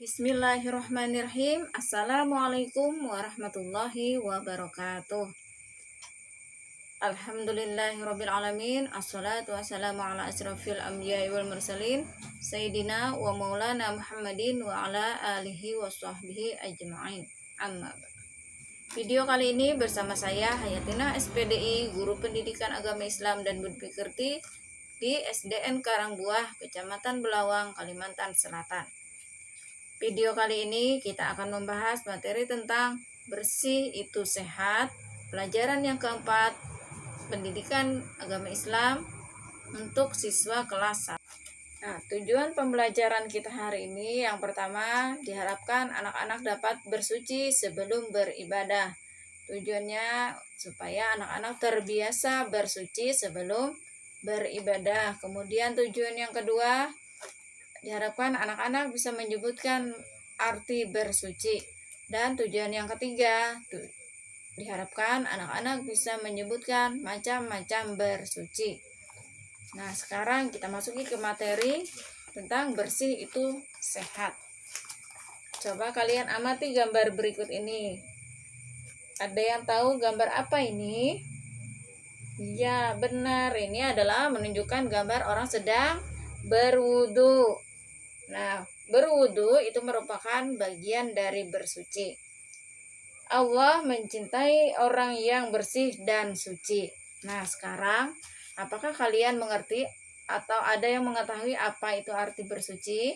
Bismillahirrahmanirrahim. Assalamualaikum warahmatullahi wabarakatuh. Alhamdulillahirrabbilalamin. Assalatu wassalamu ala asrafil anbiya'i wal mursalin Sayyidina wa maulana Muhammadin wa ala alihi wa sahbihi ajma'in. Amma ba'd. Video kali ini bersama saya Hayatina SPDI, Guru Pendidikan Agama Islam dan Budi Pekerti di SDN Karangbuah, Kecamatan Belawang, Kalimantan Selatan. Video kali ini kita akan membahas materi tentang bersih itu sehat, pelajaran yang keempat, pendidikan agama Islam untuk siswa kelas 1. Nah, tujuan pembelajaran kita hari ini yang pertama, diharapkan anak-anak dapat bersuci sebelum beribadah. Tujuannya supaya anak-anak terbiasa bersuci sebelum beribadah. Kemudian tujuan yang kedua, diharapkan anak-anak bisa menyebutkan arti bersuci. Dan tujuan yang ketiga, diharapkan anak-anak bisa menyebutkan macam-macam bersuci. Nah, sekarang kita masuki ke materi tentang bersih itu sehat. Coba kalian amati gambar berikut ini. Ada yang tahu gambar apa ini? Ya, benar. Ini adalah menunjukkan gambar orang sedang berwudu. Nah, berwudu itu merupakan bagian dari bersuci. Allah mencintai orang yang bersih dan suci. Nah, sekarang apakah kalian mengerti atau ada yang mengetahui apa itu arti bersuci?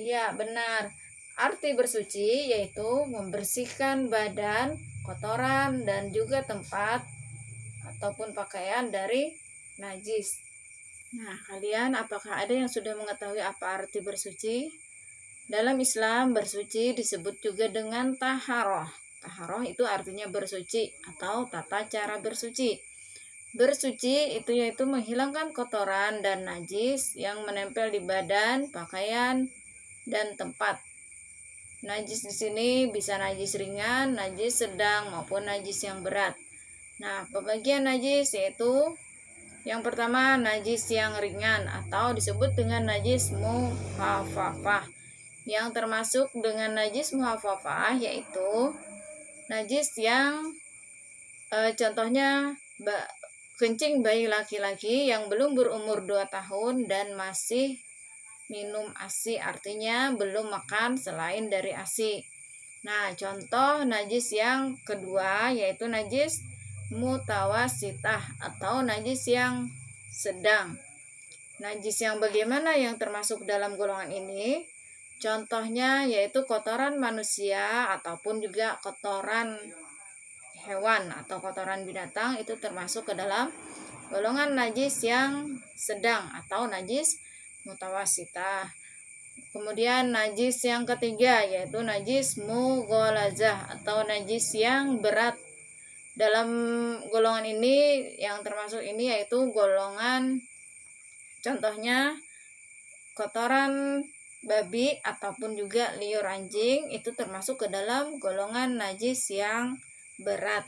Ya, benar. Arti bersuci yaitu membersihkan badan, kotoran, dan juga tempat ataupun pakaian dari najis. Nah, kalian apakah ada yang sudah mengetahui apa arti bersuci? Dalam Islam, bersuci disebut juga dengan taharoh. Taharoh itu artinya bersuci atau tata cara bersuci. Bersuci itu yaitu menghilangkan kotoran dan najis yang menempel di badan, pakaian, dan tempat. Najis di sini bisa najis ringan, najis sedang, maupun najis yang berat. Nah, pembagian najis yaitu yang pertama, najis yang ringan atau disebut dengan najis muhafafah. Yang termasuk dengan najis muhafafah yaitu najis yang contohnya kencing bayi laki-laki yang belum berumur 2 tahun dan masih minum ASI, artinya belum makan selain dari ASI. Nah, contoh najis yang kedua yaitu najis mutawasitah atau najis yang sedang. Najis yang bagaimana yang termasuk dalam golongan ini? Contohnya yaitu kotoran manusia ataupun juga kotoran hewan atau kotoran binatang, itu termasuk ke dalam golongan najis yang sedang atau najis mutawasitah. Kemudian najis yang ketiga yaitu najis mughalazah atau najis yang berat. Dalam golongan ini yang termasuk ini yaitu golongan contohnya kotoran babi ataupun juga liur anjing, itu termasuk ke dalam golongan najis yang berat.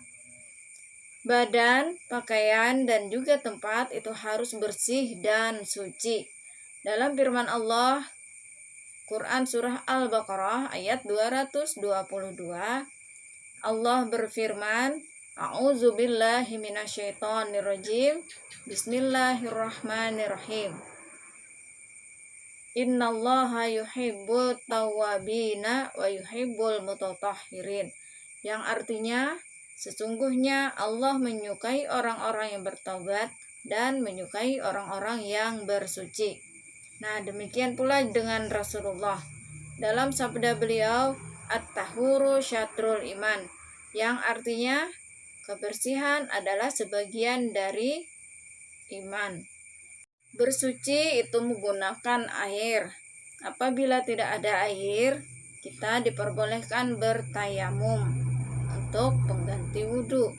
Badan, pakaian, dan juga tempat itu harus bersih dan suci. Dalam firman Allah, Quran Surah Al-Baqarah ayat 222, Allah berfirman, A'udzubillahi minasyaitonirrajim. Bismillahirrahmanirrahim. Innallaha yuhibbut tawwabina wa yuhibbul mutatahhirin. Yang artinya, sesungguhnya Allah menyukai orang-orang yang bertaubat dan menyukai orang-orang yang bersuci. Nah, demikian pula dengan Rasulullah. Dalam sabda beliau, At-tahuru syatrul iman, yang artinya kebersihan adalah sebagian dari iman. Bersuci itu menggunakan air. Apabila tidak ada air, kita diperbolehkan bertayamum untuk pengganti wudhu.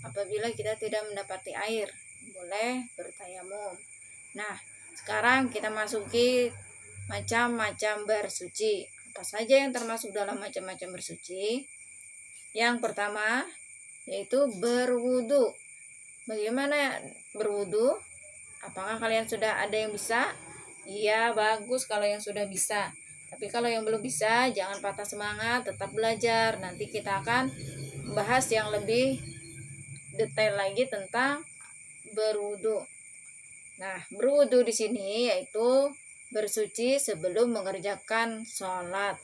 Apabila kita tidak mendapati air, boleh bertayamum. Nah, sekarang kita masuki macam-macam bersuci. Apa saja yang termasuk dalam macam-macam bersuci? Yang pertama yaitu berwudu. Bagaimana berwudu? Apakah kalian sudah ada yang bisa? Iya, bagus kalau yang sudah bisa. Tapi kalau yang belum bisa, jangan patah semangat, tetap belajar. Nanti kita akan bahas yang lebih detail lagi tentang berwudu. Nah, berwudu di sini yaitu bersuci sebelum mengerjakan sholat.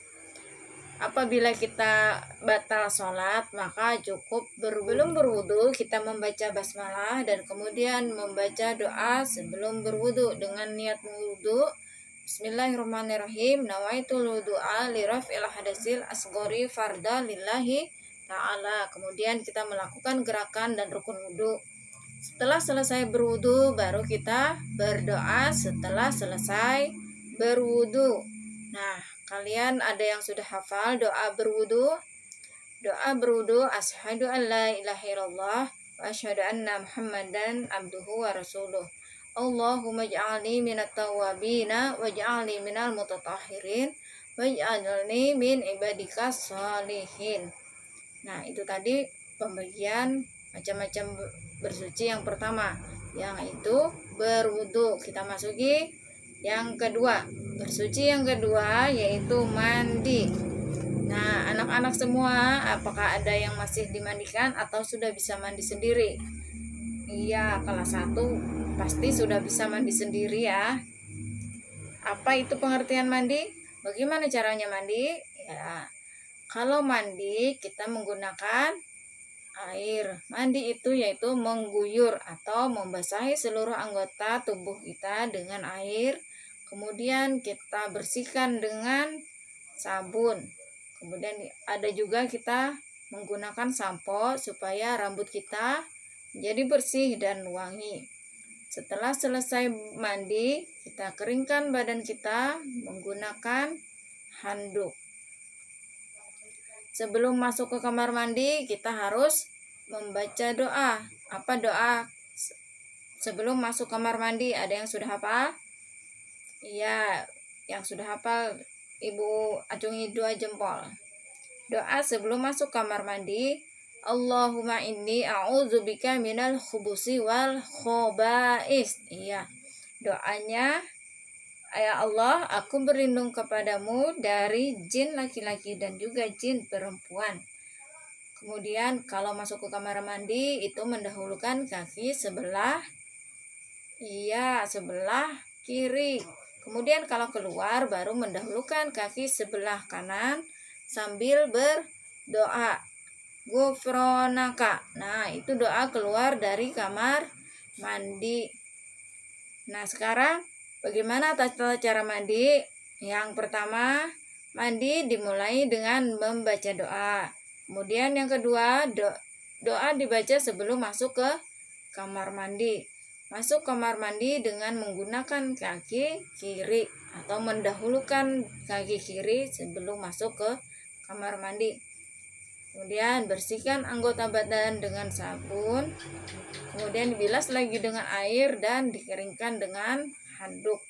Apabila kita batal sholat, maka cukup sebelum berwudu kita membaca basmalah dan kemudian membaca doa sebelum berwudu dengan niat wudu. Bismillahirrahmanirrahim. Nawaitul wudu'a li raf'il hadasil asghari farda lillahi ta'ala. Kemudian kita melakukan gerakan dan rukun wudu. Setelah selesai berwudu, baru kita berdoa setelah selesai berwudu. Nah, kalian ada yang sudah hafal doa berwudu? Doa berwudu, asyhadu an la ilaha illallah wa asyhadu anna muhammadan abduhu wa rasuluh. Allahumma ij'alni minat tawwabina waj'alni minal mutatahhirin waj'alni min ibadikas sholihin. Nah, itu tadi pembagian macam-macam bersuci yang pertama, yang itu berwudu. Kita masuki yang kedua. Bersuci yang kedua yaitu mandi. Nah, anak-anak semua, apakah ada yang masih dimandikan atau sudah bisa mandi sendiri? Iya, kelas 1 pasti sudah bisa mandi sendiri ya. Apa itu pengertian mandi? Bagaimana caranya mandi? Ya, kalau mandi kita menggunakan air. Mandi itu yaitu mengguyur atau membasahi seluruh anggota tubuh kita dengan air. Kemudian kita bersihkan dengan sabun. Kemudian ada juga kita menggunakan sampo supaya rambut kita menjadi bersih dan wangi. Setelah selesai mandi, kita keringkan badan kita menggunakan handuk. Sebelum masuk ke kamar mandi, kita harus membaca doa. Apa doa sebelum masuk kamar mandi? Ada yang sudah hafal? Iya, yang sudah hafal Ibu acungi 2 jempol. Doa sebelum masuk kamar mandi, Allahumma inni a'udzubika minal khubusi wal khobais. Iya, doanya, ya Allah, aku berlindung kepadamu dari jin laki-laki dan juga jin perempuan. Kemudian kalau masuk ke kamar mandi itu mendahulukan kaki sebelah kiri. Kemudian kalau keluar baru mendahulukan kaki sebelah kanan sambil berdoa. Gufronaka. Nah, itu doa keluar dari kamar mandi. Nah, sekarang bagaimana tata cara mandi? Yang pertama, mandi dimulai dengan membaca doa. Kemudian yang kedua, doa dibaca sebelum masuk ke kamar mandi. Masuk kamar mandi dengan menggunakan kaki kiri atau mendahulukan kaki kiri sebelum masuk ke kamar mandi. Kemudian bersihkan anggota badan dengan sabun. Kemudian dibilas lagi dengan air dan dikeringkan dengan handuk.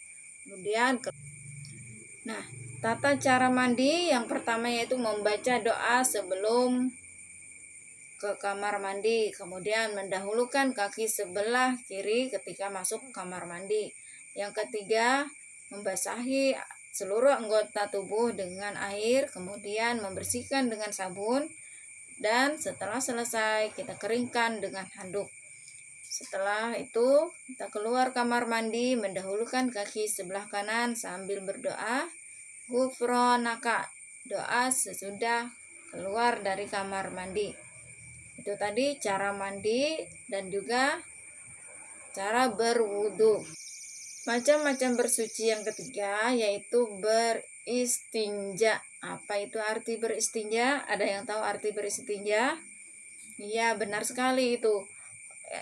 Nah, tata cara mandi yang pertama yaitu membaca doa sebelum ke kamar mandi. Kemudian mendahulukan kaki sebelah kiri ketika masuk kamar mandi. Yang ketiga, membasahi seluruh anggota tubuh dengan air. Kemudian membersihkan dengan sabun. Dan setelah selesai kita keringkan dengan handuk. Setelah itu kita keluar kamar mandi mendahulukan kaki sebelah kanan sambil berdoa Gufronaka, doa sesudah keluar dari kamar mandi. Itu tadi cara mandi dan juga cara berwudu. Macam-macam bersuci yang ketiga yaitu beristinja. Apa itu arti beristinja? Ada yang tahu arti beristinja? Iya, benar sekali itu.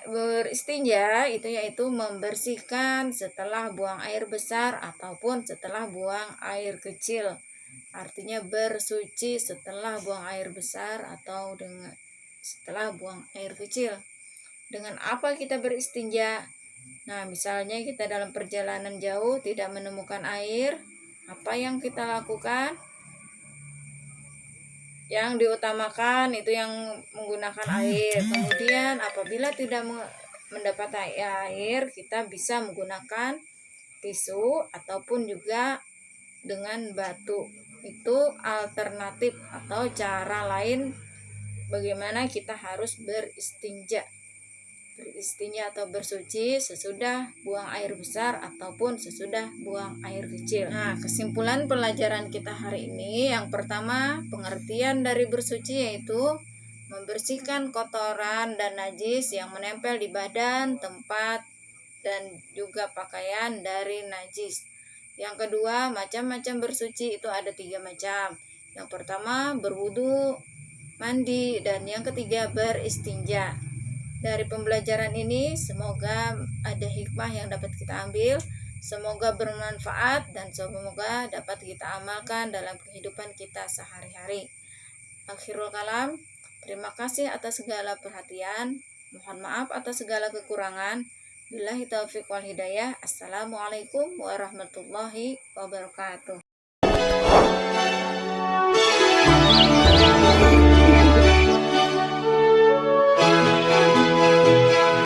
Beristinja itu yaitu membersihkan setelah buang air besar ataupun setelah buang air kecil. Artinya bersuci setelah buang air besar atau setelah buang air kecil. Dengan apa kita beristinja? Nah, misalnya kita dalam perjalanan jauh tidak menemukan air, apa yang kita lakukan? Yang diutamakan itu yang menggunakan air. Kemudian apabila tidak mendapat air, kita bisa menggunakan tisu ataupun juga dengan batu. Itu alternatif atau cara lain bagaimana kita harus beristinja atau bersuci sesudah buang air besar ataupun sesudah buang air kecil. Nah, kesimpulan pelajaran kita hari ini, yang pertama, pengertian dari bersuci yaitu membersihkan kotoran dan najis yang menempel di badan, tempat, dan juga pakaian dari najis. Yang kedua, macam-macam bersuci itu ada 3 macam. Yang pertama, berwudu, mandi, dan yang ketiga, beristinja. Dari pembelajaran ini semoga ada hikmah yang dapat kita ambil, semoga bermanfaat, dan semoga dapat kita amalkan dalam kehidupan kita sehari-hari. Akhirul kalam, terima kasih atas segala perhatian, mohon maaf atas segala kekurangan. Billahi taufiq wal hidayah. Assalamualaikum warahmatullahi wabarakatuh.